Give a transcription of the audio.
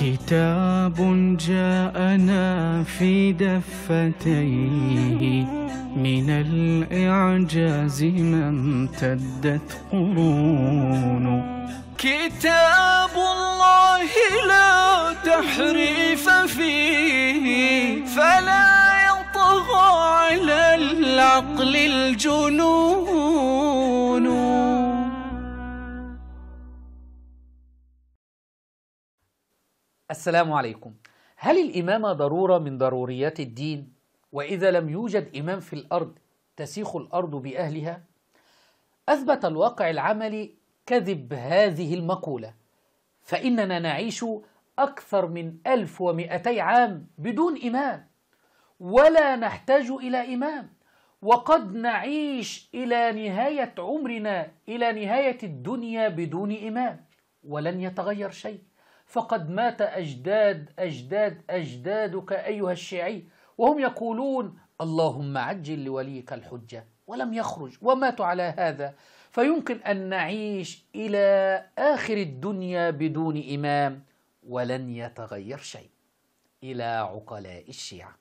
كتاب جاءنا في دفتيه من الإعجاز ما امتدت قرون. كتاب الله لا تحريف فيه فلا يطغى على العقل الجنون. السلام عليكم. هل الإمامة ضرورة من ضروريات الدين؟ وإذا لم يوجد إمام في الأرض تسيخ الأرض بأهلها؟ أثبت الواقع العملي كذب هذه المقولة، فإننا نعيش أكثر من 1200 عام بدون إمام، ولا نحتاج إلى إمام، وقد نعيش إلى نهاية عمرنا، إلى نهاية الدنيا بدون إمام، ولن يتغير شيء، فقد مات أجدادك أيها الشيعي وهم يقولون اللهم عجل لوليك الحجة، ولم يخرج وماتوا على هذا. فيمكن أن نعيش إلى آخر الدنيا بدون إمام ولن يتغير شيء. إلى عقلاء الشيعة.